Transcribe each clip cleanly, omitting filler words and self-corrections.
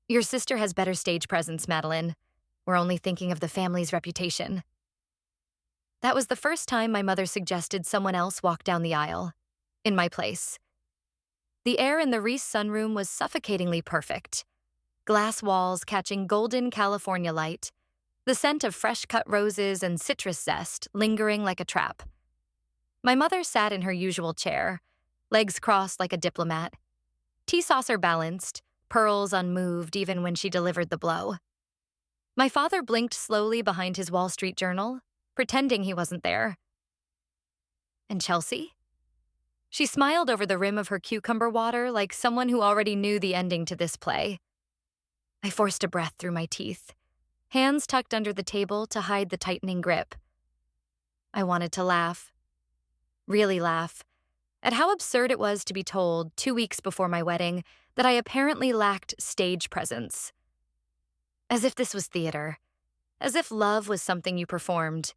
Your sister has better stage presence, Madeline. We're only thinking of the family's reputation. That was the first time my mother suggested someone else walk down the aisle, in my place. The air in the Reese sunroom was suffocatingly perfect. Glass walls catching golden California light, the scent of fresh-cut roses and citrus zest lingering like a trap. My mother sat in her usual chair, legs crossed like a diplomat, tea saucer balanced, pearls unmoved even when she delivered the blow. My father blinked slowly behind his Wall Street Journal, pretending he wasn't there. And Chelsea? She smiled over the rim of her cucumber water like someone who already knew the ending to this play. I forced a breath through my teeth, hands tucked under the table to hide the tightening grip. I wanted to laugh. Really laugh. At how absurd it was to be told, 2 weeks before my wedding, that I apparently lacked stage presence. As if this was theater. As if love was something you performed.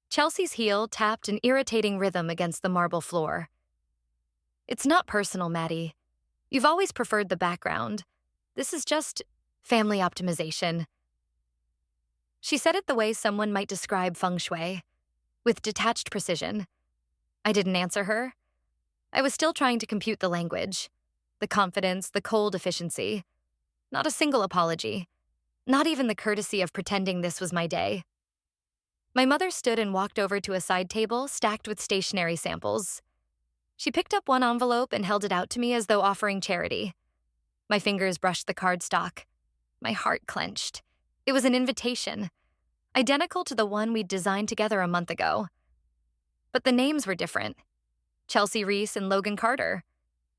Chelsea's heel tapped an irritating rhythm against the marble floor. It's not personal, Maddie. You've always preferred the background. This is just family optimization. She said it the way someone might describe feng shui, with detached precision. I didn't answer her. I was still trying to compute the language, the confidence, the cold efficiency. Not a single apology. Not even the courtesy of pretending this was my day. My mother stood and walked over to a side table stacked with stationery samples. She picked up one envelope and held it out to me as though offering charity. My fingers brushed the cardstock. My heart clenched. It was an invitation, identical to the one we'd designed together a month ago. But the names were different. Chelsea Reese and Logan Carter.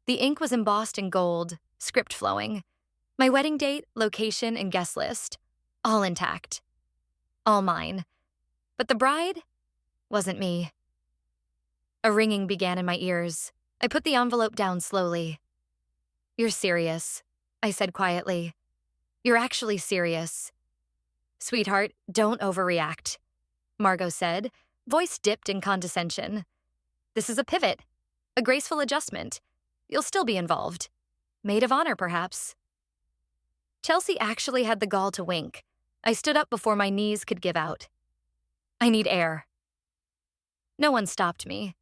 The ink was embossed in gold, script flowing. My wedding date, location, and guest list, all intact. All mine. But the bride wasn't me. A ringing began in my ears. I put the envelope down slowly. You're serious, I said quietly. You're actually serious. Sweetheart, don't overreact, Margot said, voice dipped in condescension. This is a pivot, a graceful adjustment. You'll still be involved. Maid of honor, perhaps. Chelsea actually had the gall to wink. I stood up before my knees could give out. I need air. No one stopped me,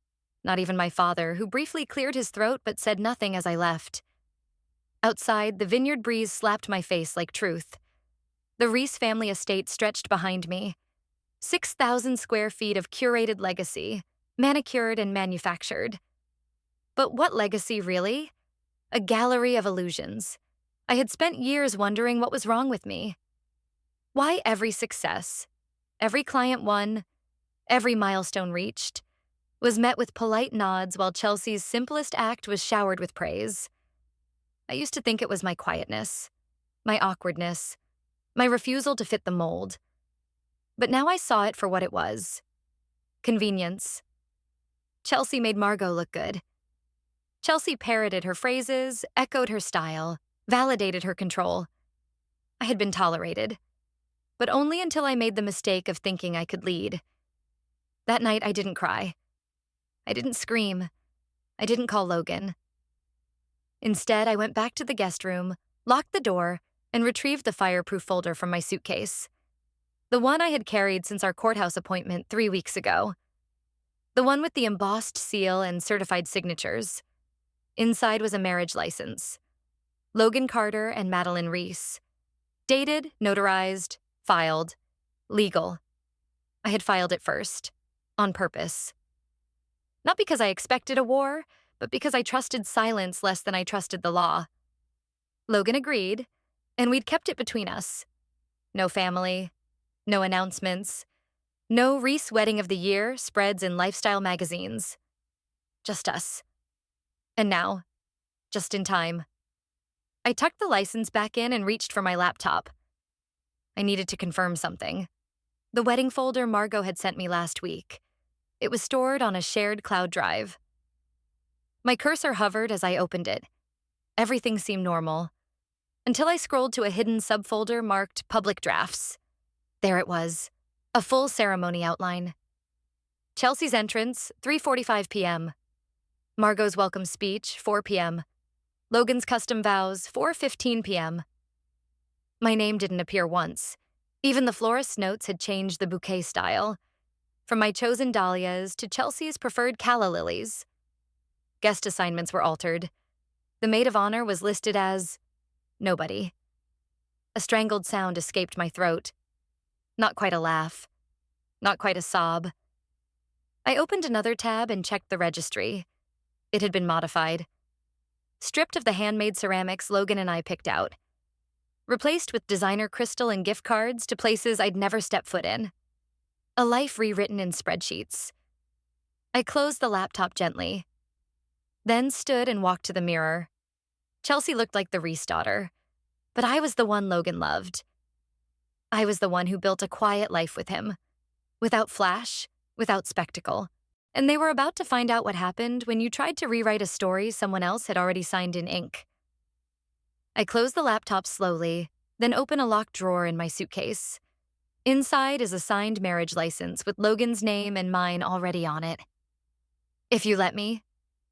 not even my father, who briefly cleared his throat but said nothing as I left. Outside, the vineyard breeze slapped my face like truth. The Reese family estate stretched behind me. 6,000 square feet of curated legacy, manicured and manufactured. But what legacy, really? A gallery of illusions. I had spent years wondering what was wrong with me. Why every success, every client won, every milestone reached, was met with polite nods while Chelsea's simplest act was showered with praise. I used to think it was my quietness, my awkwardness, my refusal to fit the mold. But now I saw it for what it was. Convenience. Chelsea made Margot look good. Chelsea parroted her phrases, echoed her style, validated her control. I had been tolerated, but only until I made the mistake of thinking I could lead. That night, I didn't cry. I didn't scream. I didn't call Logan. Instead, I went back to the guest room, locked the door, and retrieved the fireproof folder from my suitcase. The one I had carried since our courthouse appointment 3 weeks ago. The one with the embossed seal and certified signatures. Inside was a marriage license. Logan Carter and Madeline Reese. Dated, notarized, filed, legal. I had filed it first, on purpose. Not because I expected a war, but because I trusted silence less than I trusted the law. Logan agreed, and we'd kept it between us. No family, no announcements, no Reese Wedding of the Year spreads in lifestyle magazines. Just us. And now, just in time. I tucked the license back in and reached for my laptop. I needed to confirm something. The wedding folder Margot had sent me last week. It was stored on a shared cloud drive. My cursor hovered as I opened it. Everything seemed normal, until I scrolled to a hidden subfolder marked Public Drafts. There it was, a full ceremony outline. Chelsea's entrance, 3:45 p.m. Margot's welcome speech, 4 p.m. Logan's custom vows, 4:15 p.m. My name didn't appear once. Even the florist's notes had changed the bouquet style, from my chosen dahlias to Chelsea's preferred calla lilies. Guest assignments were altered. The maid of honor was listed as nobody. A strangled sound escaped my throat. Not quite a laugh. Not quite a sob. I opened another tab and checked the registry. It had been modified. Stripped of the handmade ceramics Logan and I picked out. Replaced with designer crystal and gift cards to places I'd never stepped foot in. A life rewritten in spreadsheets. I closed the laptop gently, then stood and walked to the mirror. Chelsea looked like the Reese daughter, but I was the one Logan loved. I was the one who built a quiet life with him, without flash, without spectacle. And they were about to find out what happened when you tried to rewrite a story someone else had already signed in ink. I closed the laptop slowly, then opened a locked drawer in my suitcase. Inside is a signed marriage license with Logan's name and mine already on it. "If you let me,"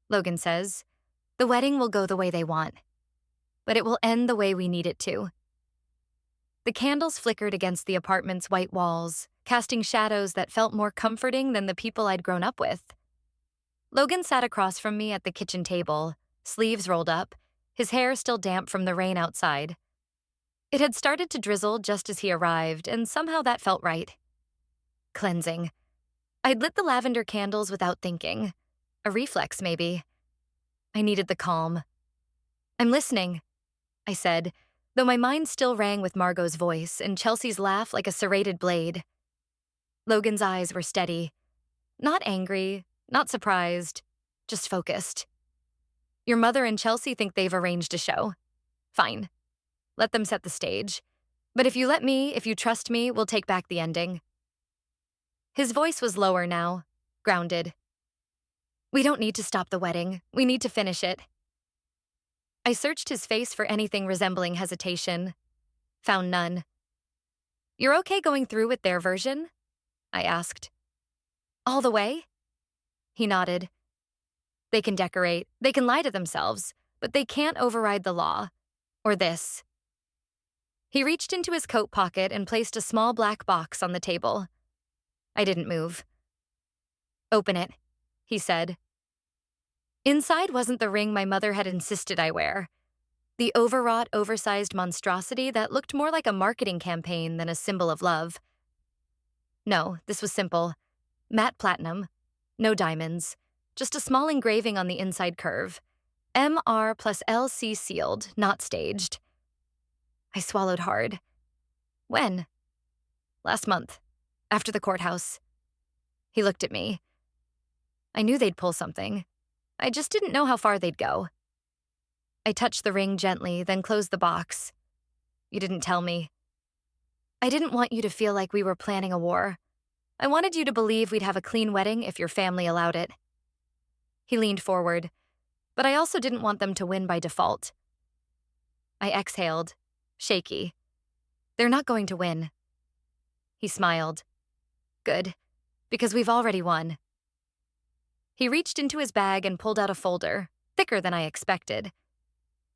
Logan says, "the wedding will go the way they want. But it will end the way we need it to." The candles flickered against the apartment's white walls, casting shadows that felt more comforting than the people I'd grown up with. Logan sat across from me at the kitchen table, sleeves rolled up, his hair still damp from the rain outside. It had started to drizzle just as he arrived, and somehow that felt right. Cleansing. I'd lit the lavender candles without thinking. A reflex, maybe. I needed the calm. "I'm listening," I said, though my mind still rang with Margot's voice and Chelsea's laugh like a serrated blade. Logan's eyes were steady. Not angry, not surprised, just focused. "Your mother and Chelsea think they've arranged a show. Fine. Let them set the stage. But if you let me, if you trust me, we'll take back the ending." His voice was lower now, grounded. "We don't need to stop the wedding. We need to finish it." I searched his face for anything resembling hesitation. Found none. "You're okay going through with their version?" I asked. "All the way?" He nodded. "They can decorate, they can lie to themselves, but they can't override the law. Or this." He reached into his coat pocket and placed a small black box on the table. I didn't move. "Open it," he said. Inside wasn't the ring my mother had insisted I wear. The overwrought, oversized monstrosity that looked more like a marketing campaign than a symbol of love. No, this was simple. Matte platinum. No diamonds. Just a small engraving on the inside curve. MR plus LC sealed, not staged. I swallowed hard. "When?" "Last month. After the courthouse." He looked at me. I knew they'd pull something. I just didn't know how far they'd go. I touched the ring gently, then closed the box. "You didn't tell me." "I didn't want you to feel like we were planning a war. I wanted you to believe we'd have a clean wedding if your family allowed it." He leaned forward, but I also didn't want them to win by default. I exhaled, shaky. "They're not going to win." He smiled. "Good, because we've already won." He reached into his bag and pulled out a folder, thicker than I expected.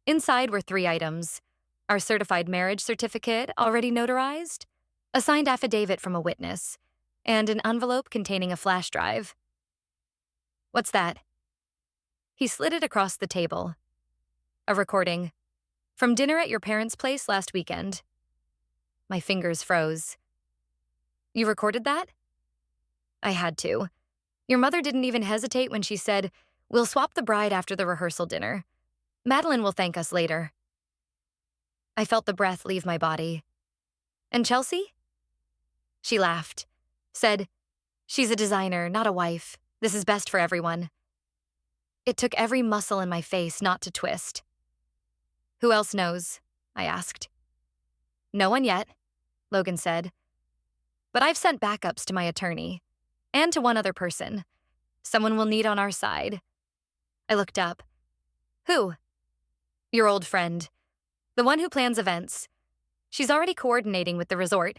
Inside were 3 items: our certified marriage certificate, already notarized, a signed affidavit from a witness, and an envelope containing a flash drive. "What's that?" He slid it across the table. "A recording. From dinner at your parents' place last weekend." My fingers froze. "You recorded that?" "I had to. Your mother didn't even hesitate when she said, 'We'll swap the bride after the rehearsal dinner. Madeline will thank us later.'" I felt the breath leave my body. "And Chelsea?" She laughed, said, "She's a designer, not a wife. This is best for everyone." It took every muscle in my face not to twist. "Who else knows?" I asked. "No one yet," Logan said. "But I've sent backups to my attorney. And to one other person. Someone we'll need on our side." I looked up. "Who?" "Your old friend. The one who plans events. She's already coordinating with the resort."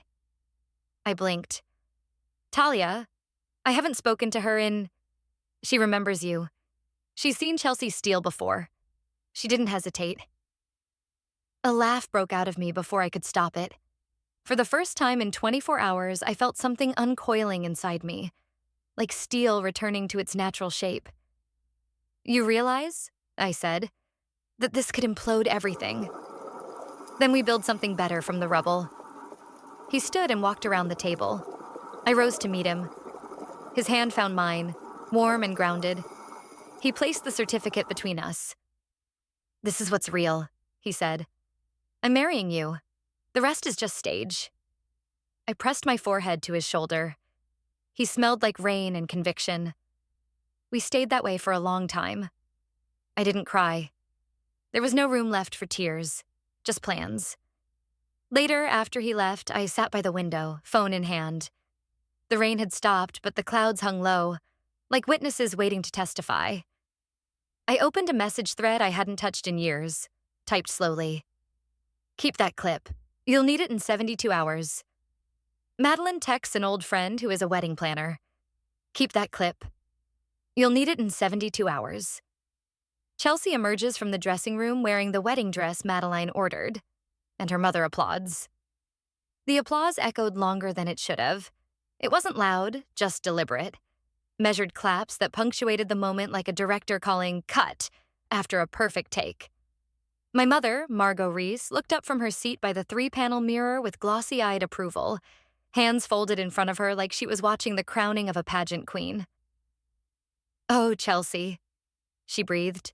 I blinked. "Talia? I haven't spoken to her in—" "She remembers you. She's seen Chelsea steal before." She didn't hesitate. A laugh broke out of me before I could stop it. For the first time in 24 hours, I felt something uncoiling inside me, like steel returning to its natural shape. "You realize," I said, "that this could implode everything. Then we build something better from the rubble." He stood and walked around the table. I rose to meet him. His hand found mine, warm and grounded. He placed the certificate between us. "This is what's real," he said. "I'm marrying you. The rest is just stage." I pressed my forehead to his shoulder. He smelled like rain and conviction. We stayed that way for a long time. I didn't cry. There was no room left for tears, just plans. Later, after he left, I sat by the window, phone in hand. The rain had stopped, but the clouds hung low, like witnesses waiting to testify. I opened a message thread I hadn't touched in years, typed slowly. "Keep that clip. You'll need it in 72 hours. Madeline texts an old friend who is a wedding planner. Keep that clip. You'll need it in 72 hours. Chelsea emerges from the dressing room wearing the wedding dress Madeline ordered, and her mother applauds. The applause echoed longer than it should have. It wasn't loud, just deliberate. Measured claps that punctuated the moment like a director calling "cut" after a perfect take. My mother, Margot Reese, looked up from her seat by the 3-panel mirror with glossy-eyed approval, hands folded in front of her like she was watching the crowning of a pageant queen. "Oh, Chelsea," she breathed.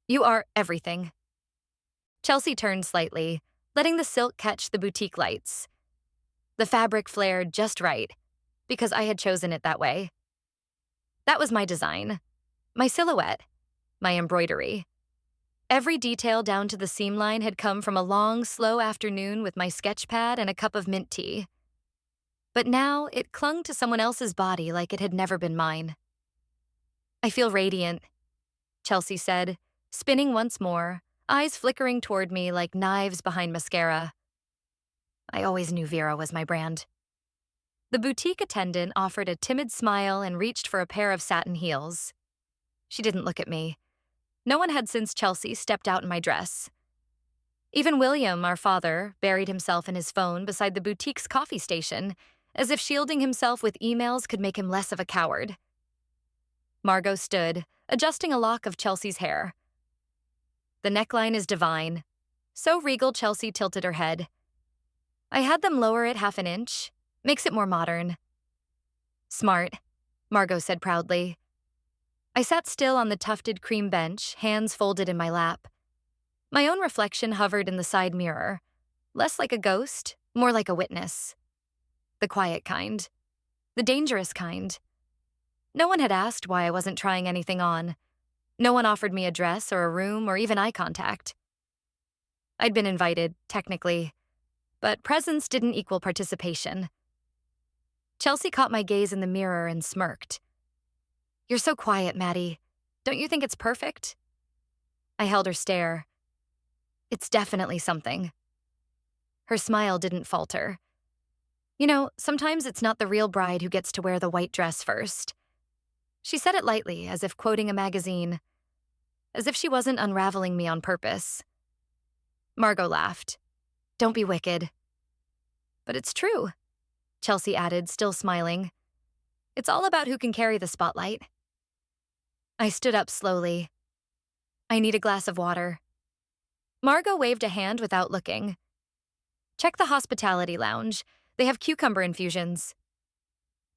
"You are everything." Chelsea turned slightly, letting the silk catch the boutique lights. The fabric flared just right, because I had chosen it that way. That was my design, my silhouette, my embroidery. Every detail down to the seam line had come from a long, slow afternoon with my sketch pad and a cup of mint tea. But now it clung to someone else's body like it had never been mine. "I feel radiant," Chelsea said, spinning once more, eyes flickering toward me like knives behind mascara. I always knew Vera was my brand. The boutique attendant offered a timid smile and reached for a pair of satin heels. She didn't look at me. No one had since Chelsea stepped out in my dress. Even William, our father, buried himself in his phone beside the boutique's coffee station, as if shielding himself with emails could make him less of a coward. Margot stood, adjusting a lock of Chelsea's hair. "The neckline is divine." So regal Chelsea tilted her head. I had them lower it half an inch. Makes it more modern. "Smart," Margot said proudly. I sat still on the tufted cream bench, hands folded in my lap. My own reflection hovered in the side mirror, less like a ghost, more like a witness. The quiet kind. The dangerous kind. No one had asked why I wasn't trying anything on. No one offered me a dress or a room or even eye contact. I'd been invited, technically, but presence didn't equal participation. Chelsea caught my gaze in the mirror and smirked. "You're so quiet, Maddie. Don't you think it's perfect?" I held her stare. "It's definitely something." Her smile didn't falter. "You know, sometimes it's not the real bride who gets to wear the white dress first." She said it lightly, as if quoting a magazine, as if she wasn't unraveling me on purpose. Margot laughed. "Don't be wicked." "But it's true," Chelsea added, still smiling. "It's all about who can carry the spotlight." I stood up slowly. "I need a glass of water." Margot waved a hand without looking. "Check the hospitality lounge. They have cucumber infusions."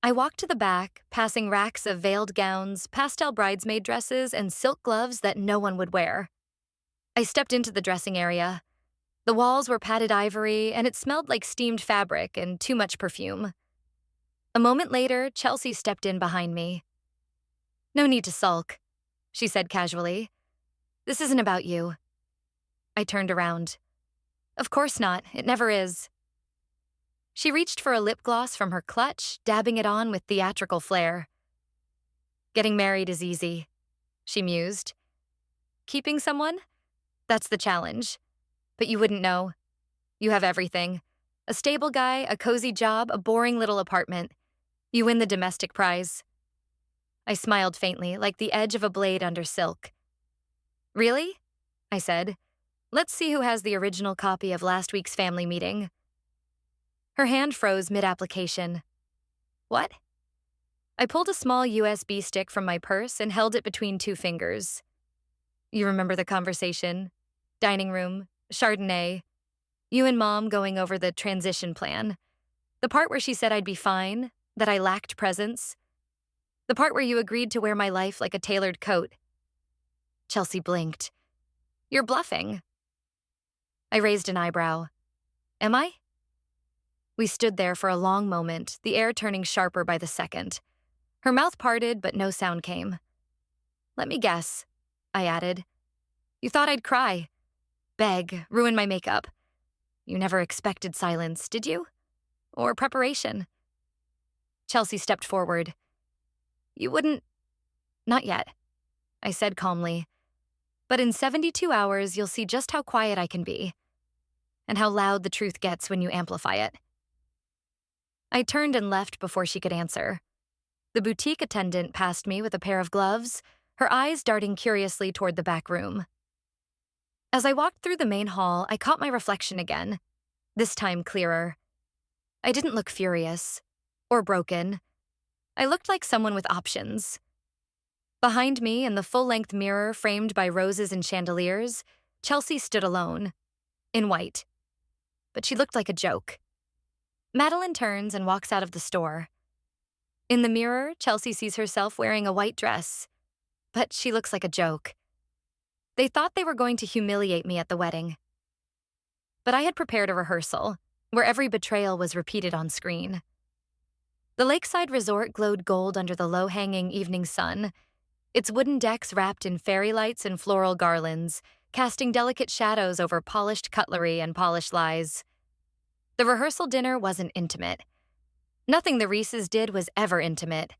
I walked to the back, passing racks of veiled gowns, pastel bridesmaid dresses, and silk gloves that no one would wear. I stepped into the dressing area. The walls were padded ivory, and it smelled like steamed fabric and too much perfume. A moment later, Chelsea stepped in behind me. "No need to sulk," she said casually. "This isn't about you." I turned around. "Of course not. It never is." She reached for a lip gloss from her clutch, dabbing it on with theatrical flair. "Getting married is easy," she mused. "Keeping someone? That's the challenge. But you wouldn't know. You have everything. A stable guy, a cozy job, a boring little apartment. You win the domestic prize." I smiled faintly, like the edge of a blade under silk. "Really?" I said. Let's see who has the original copy of last week's family meeting. Her hand froze mid-application. What? I pulled a small USB stick from my purse and held it between two fingers. You remember the conversation? Dining room, Chardonnay, you and Mom going over the transition plan. The part where she said I'd be fine, that I lacked presence. The part where you agreed to wear my life like a tailored coat. Chelsea blinked. You're bluffing. I raised an eyebrow. Am I? We stood there for a long moment, the air turning sharper by the second. Her mouth parted, but no sound came. Let me guess, I added. You thought I'd cry, beg, ruin my makeup. You never expected silence, did you? Or preparation? Chelsea stepped forward. You wouldn't... Not yet, I said calmly. But in 72 hours, you'll see just how quiet I can be, and how loud the truth gets when you amplify it. I turned and left before she could answer. The boutique attendant passed me with a pair of gloves, her eyes darting curiously toward the back room. As I walked through the main hall, I caught my reflection again, this time clearer. I didn't look furious or broken. I looked like someone with options. Behind me, in the full-length mirror framed by roses and chandeliers, Chelsea stood alone, in white. But she looked like a joke. Madeline turns and walks out of the store. In the mirror, Chelsea sees herself wearing a white dress, but she looks like a joke. They thought they were going to humiliate me at the wedding. But I had prepared a rehearsal, where every betrayal was repeated on screen. The lakeside resort glowed gold under the low-hanging evening sun, its wooden decks wrapped in fairy lights and floral garlands, casting delicate shadows over polished cutlery and polished lies. The rehearsal dinner wasn't intimate. Nothing the Reeses did was ever intimate.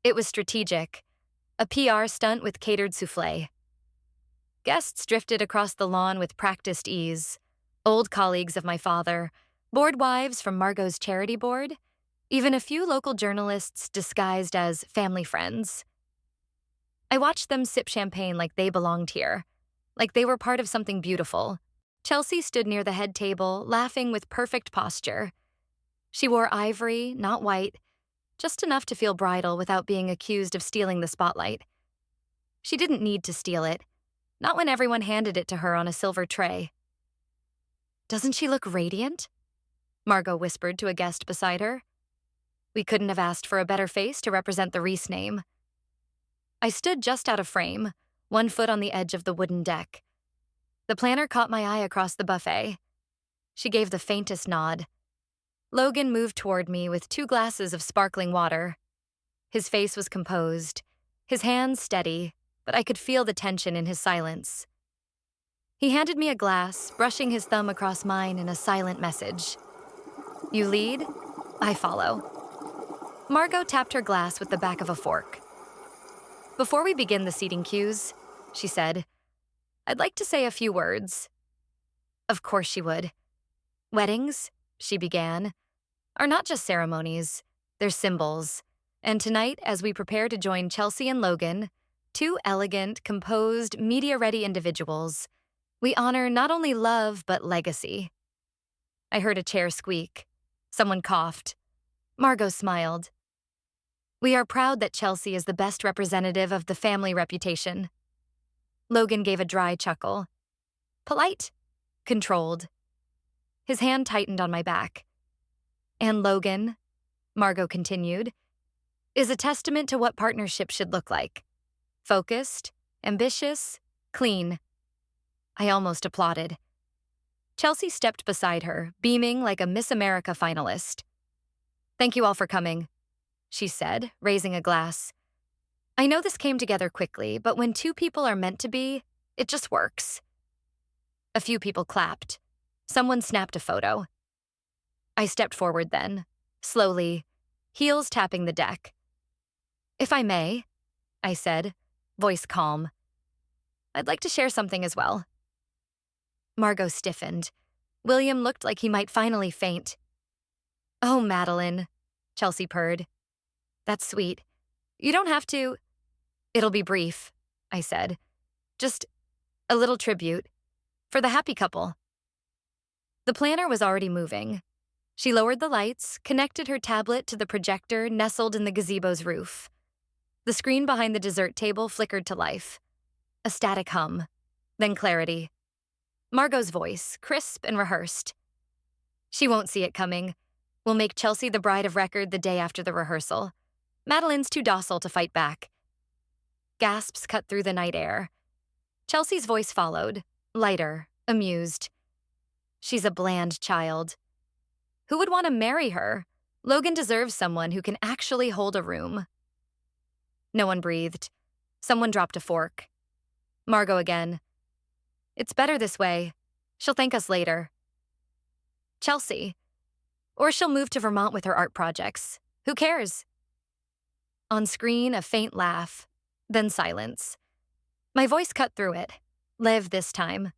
It was strategic, a PR stunt with catered soufflé. Guests drifted across the lawn with practiced ease. Old colleagues of my father, bored wives from Margot's charity board, even a few local journalists disguised as family friends. I watched them sip champagne like they belonged here, like they were part of something beautiful. Chelsea stood near the head table, laughing with perfect posture. She wore ivory, not white, just enough to feel bridal without being accused of stealing the spotlight. She didn't need to steal it, not when everyone handed it to her on a silver tray. Doesn't she look radiant? Margot whispered to a guest beside her. We couldn't have asked for a better face to represent the Reese name. I stood just out of frame, one foot on the edge of the wooden deck. The planner caught my eye across the buffet. She gave the faintest nod. Logan moved toward me with 2 glasses of sparkling water. His face was composed, his hands steady, but I could feel the tension in his silence. He handed me a glass, brushing his thumb across mine in a silent message. You lead, I follow. Margot tapped her glass with the back of a fork. Before we begin the seating cues, she said, I'd like to say a few words. Of course she would. Weddings, she began, are not just ceremonies, they're symbols. And tonight, as we prepare to join Chelsea and Logan, 2 elegant, composed, media-ready individuals, we honor not only love, but legacy. I heard a chair squeak. Someone coughed. Margot smiled. We are proud that Chelsea is the best representative of the family reputation. Logan gave a dry chuckle. Polite, controlled. His hand tightened on my back. And Logan, Margot continued, is a testament to what partnership should look like. Focused, ambitious, clean. I almost applauded. Chelsea stepped beside her, beaming like a Miss America finalist. Thank you all for coming, she said, raising a glass. I know this came together quickly, but when 2 people are meant to be, it just works. A few people clapped. Someone snapped a photo. I stepped forward then, slowly, heels tapping the deck. If I may, I said, voice calm. I'd like to share something as well. Margot stiffened. William looked like he might finally faint. Oh, Madeline, Chelsea purred. That's sweet. You don't have to... It'll be brief, I said. Just a little tribute. For the happy couple. The planner was already moving. She lowered the lights, connected her tablet to the projector nestled in the gazebo's roof. The screen behind the dessert table flickered to life. A static hum, then clarity. Margot's voice, crisp and rehearsed. She won't see it coming. We'll make Chelsea the bride of record the day after the rehearsal. Madeline's too docile to fight back. Gasps cut through the night air. Chelsea's voice followed, lighter, amused. She's a bland child. Who would want to marry her? Logan deserves someone who can actually hold a room. No one breathed. Someone dropped a fork. Margot again. It's better this way. She'll thank us later. Chelsea. Or she'll move to Vermont with her art projects. Who cares? On screen, a faint laugh, then silence. My voice cut through it. Live this time.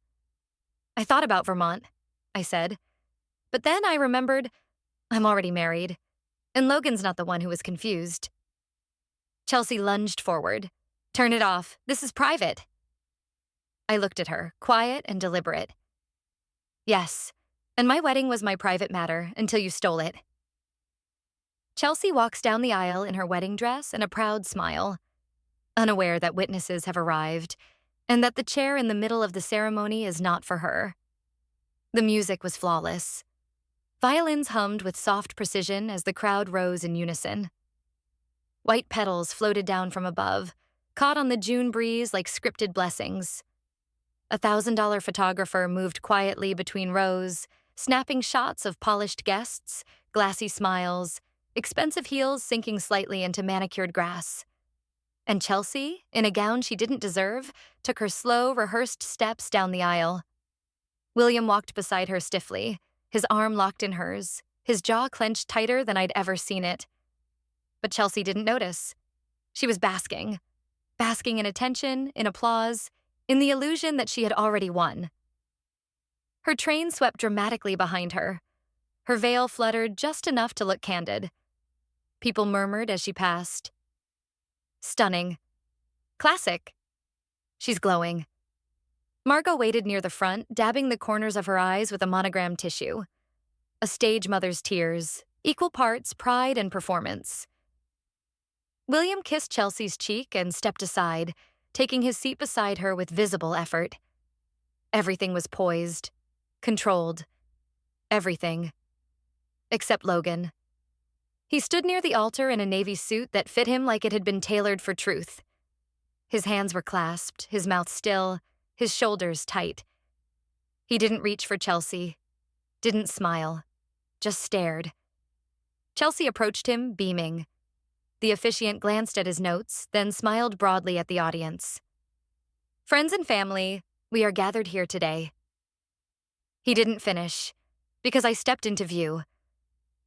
I thought about Vermont, I said. But then I remembered I'm already married, and Logan's not the one who was confused. Chelsea lunged forward. Turn it off. This is private. I looked at her, quiet and deliberate. Yes, and my wedding was my private matter until you stole it. Chelsea walks down the aisle in her wedding dress and a proud smile, unaware that witnesses have arrived and that the chair in the middle of the ceremony is not for her. The music was flawless. Violins hummed with soft precision as the crowd rose in unison. White petals floated down from above, caught on the June breeze like scripted blessings. A $1,000 photographer moved quietly between rows, snapping shots of polished guests, glassy smiles, expensive heels sinking slightly into manicured grass. And Chelsea, in a gown she didn't deserve, took her slow, rehearsed steps down the aisle. William walked beside her stiffly, his arm locked in hers, his jaw clenched tighter than I'd ever seen it. But Chelsea didn't notice. She was basking in attention, in applause, in the illusion that she had already won. Her train swept dramatically behind her. Her veil fluttered just enough to look candid. People murmured as she passed. Stunning. Classic. She's glowing. Margot waited near the front, dabbing the corners of her eyes with a monogram tissue. A stage mother's tears, equal parts pride and performance. William kissed Chelsea's cheek and stepped aside, taking his seat beside her with visible effort. Everything was poised, controlled. Everything. Except Logan. He stood near the altar in a navy suit that fit him like it had been tailored for truth. His hands were clasped, his mouth still, his shoulders tight. He didn't reach for Chelsea, didn't smile, just stared. Chelsea approached him, beaming. The officiant glanced at his notes, then smiled broadly at the audience. Friends and family, we are gathered here today. He didn't finish, because I stepped into view.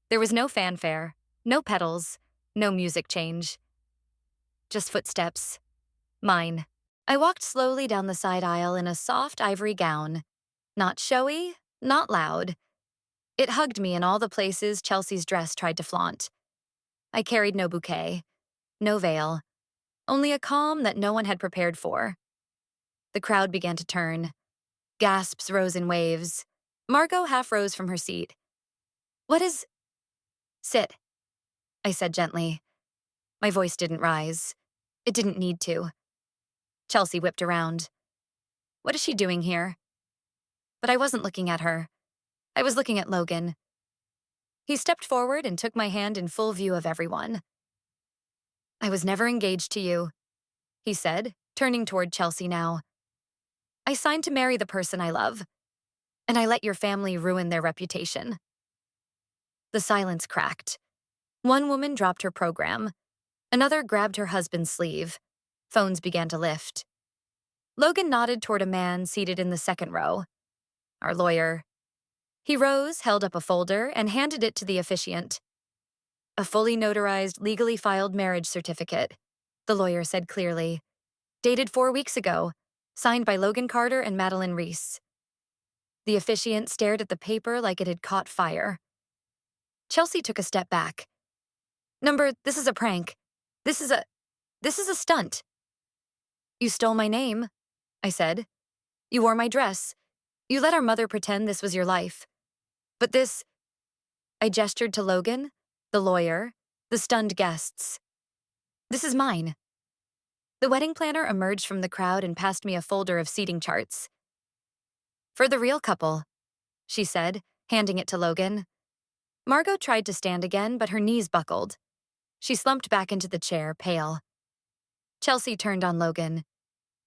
There was no fanfare, no pedals, no music change. Just footsteps. Mine. I walked slowly down the side aisle in a soft ivory gown. Not showy, not loud. It hugged me in all the places Chelsea's dress tried to flaunt. I carried no bouquet, no veil, only a calm that no one had prepared for. The crowd began to turn. Gasps rose in waves. Margot half rose from her seat. What is... Sit, I said gently. My voice didn't rise. It didn't need to. Chelsea whipped around. What is she doing here? But I wasn't looking at her. I was looking at Logan. He stepped forward and took my hand in full view of everyone. I was never engaged to you, he said, turning toward Chelsea now. I signed to marry the person I love, and I let your family ruin their reputation. The silence cracked. One woman dropped her program. Another grabbed her husband's sleeve. Phones began to lift. Logan nodded toward a man seated in the second row. Our lawyer. He rose, held up a folder, and handed it to the officiant. A fully notarized, legally filed marriage certificate, the lawyer said clearly. Dated 4 weeks ago, signed by Logan Carter and Madeline Reese. The officiant stared at the paper like it had caught fire. Chelsea took a step back. This is a prank. This is a stunt. You stole my name, I said. You wore my dress. You let our mother pretend this was your life. But this, I gestured to Logan, the lawyer, the stunned guests. This is mine. The wedding planner emerged from the crowd and passed me a folder of seating charts. For the real couple, she said, handing it to Logan. Margot tried to stand again, but her knees buckled. She slumped back into the chair, pale. Chelsea turned on Logan.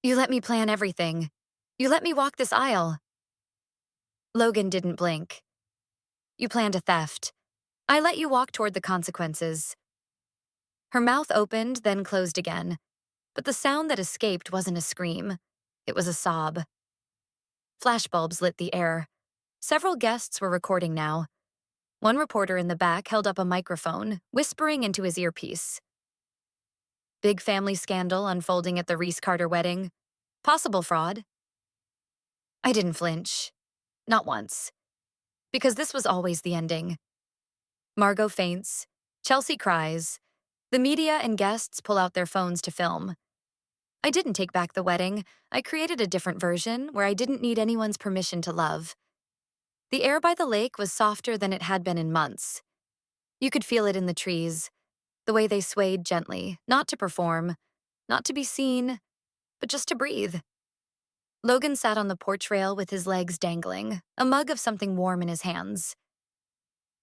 You let me plan everything. You let me walk this aisle. Logan didn't blink. You planned a theft. I let you walk toward the consequences. Her mouth opened, then closed again. But the sound that escaped wasn't a scream. It was a sob. Flashbulbs lit the air. Several guests were recording now. One reporter in the back held up a microphone, whispering into his earpiece. Big family scandal unfolding at the Reese-Carter wedding. Possible fraud. I didn't flinch. Not once. Because this was always the ending. Margot faints. Chelsea cries. The media and guests pull out their phones to film. I didn't take back the wedding. I created a different version where I didn't need anyone's permission to love. The air by the lake was softer than it had been in months. You could feel it in the trees, the way they swayed gently, not to perform, not to be seen, but just to breathe. Logan sat on the porch rail with his legs dangling, a mug of something warm in his hands.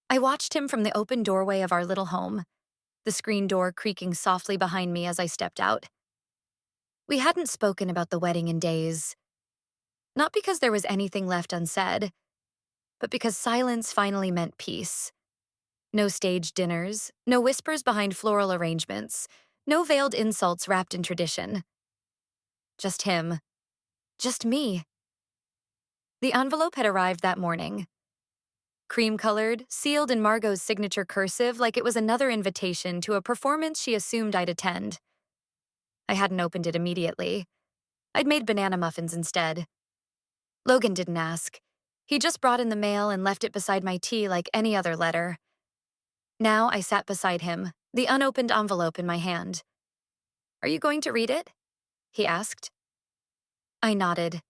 I watched him from the open doorway of our little home, the screen door creaking softly behind me as I stepped out. We hadn't spoken about the wedding in days. Not because there was anything left unsaid, but because silence finally meant peace. No staged dinners, no whispers behind floral arrangements, no veiled insults wrapped in tradition. Just him. Just me. The envelope had arrived that morning. Cream-colored, sealed in Margot's signature cursive like it was another invitation to a performance she assumed I'd attend. I hadn't opened it immediately. I'd made banana muffins instead. Logan didn't ask. He just brought in the mail and left it beside my tea like any other letter. Now I sat beside him, the unopened envelope in my hand. Are you going to read it? He asked. I nodded.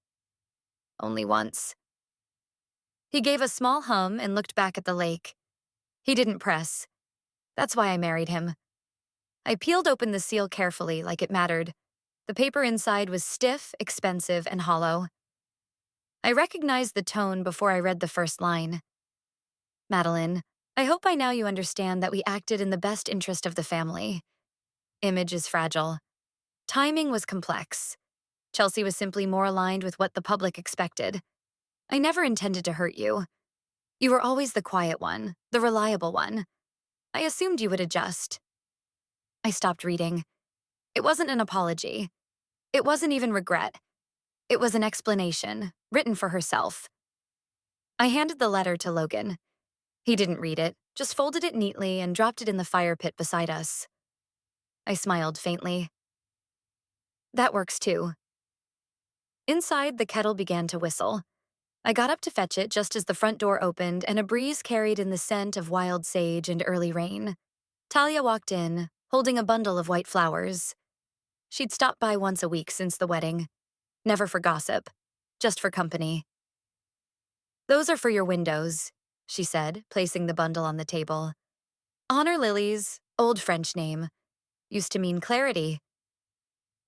Only once. He gave a small hum and looked back at the lake. He didn't press. That's why I married him. I peeled open the seal carefully, like it mattered. The paper inside was stiff, expensive, and hollow. I recognized the tone before I read the first line. Madeline, I hope by now you understand that we acted in the best interest of the family. Image is fragile. Timing was complex. Chelsea was simply more aligned with what the public expected. I never intended to hurt you. You were always the quiet one, the reliable one. I assumed you would adjust. I stopped reading. It wasn't an apology. It wasn't even regret. It was an explanation, written for herself. I handed the letter to Logan. He didn't read it, just folded it neatly and dropped it in the fire pit beside us. I smiled faintly. That works too. Inside, the kettle began to whistle. I got up to fetch it just as the front door opened and a breeze carried in the scent of wild sage and early rain. Talia walked in, holding a bundle of white flowers. She'd stopped by once a week since the wedding. Never for gossip, just for company. Those are for your windows, she said, placing the bundle on the table. Honor lilies, old French name. Used to mean clarity.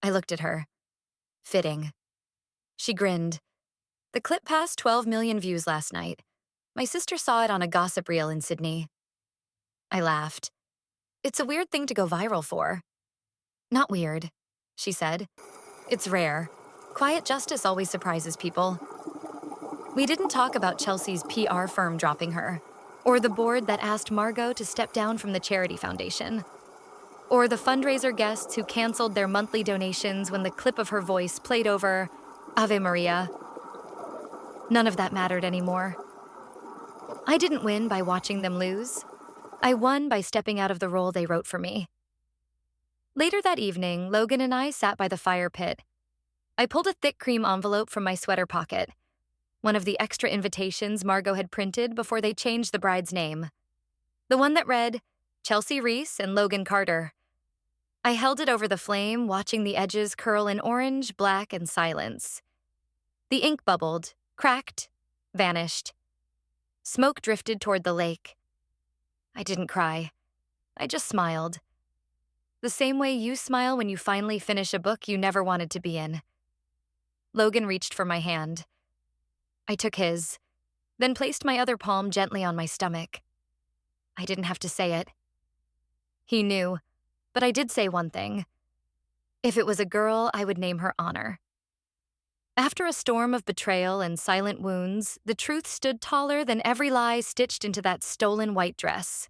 I looked at her. Fitting. She grinned. The clip passed 12 million views last night. My sister saw it on a gossip reel in Sydney. I laughed. It's a weird thing to go viral for. Not weird, she said. It's rare. Quiet justice always surprises people. We didn't talk about Chelsea's PR firm dropping her, or the board that asked Margot to step down from the charity foundation, or the fundraiser guests who canceled their monthly donations when the clip of her voice played over Ave Maria. None of that mattered anymore. I didn't win by watching them lose. I won by stepping out of the role they wrote for me. Later that evening, Logan and I sat by the fire pit. I pulled a thick cream envelope from my sweater pocket, one of the extra invitations Margot had printed before they changed the bride's name. The one that read, Chelsea Reese and Logan Carter. I held it over the flame, watching the edges curl in orange, black, and silence. The ink bubbled, Cracked, vanished. Smoke drifted toward the lake. I didn't cry. I just smiled. The same way you smile when you finally finish a book you never wanted to be in. Logan reached for my hand. I took his, then placed my other palm gently on my stomach. I didn't have to say it. He knew, but I did say one thing. If it was a girl, I would name her Honor. After a storm of betrayal and silent wounds, the truth stood taller than every lie stitched into that stolen white dress.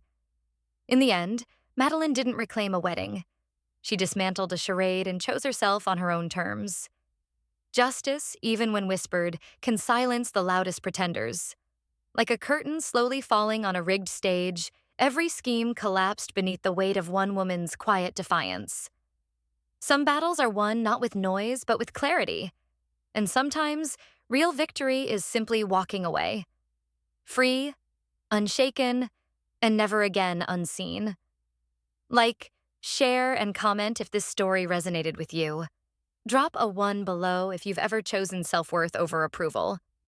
In the end, Madeline didn't reclaim a wedding. She dismantled a charade and chose herself on her own terms. Justice, even when whispered, can silence the loudest pretenders. Like a curtain slowly falling on a rigged stage, every scheme collapsed beneath the weight of one woman's quiet defiance. Some battles are won not with noise, but with clarity. And sometimes, real victory is simply walking away. Free, unshaken, and never again unseen. Like, share, and comment if this story resonated with you. Drop a 1 below if you've ever chosen self-worth over approval.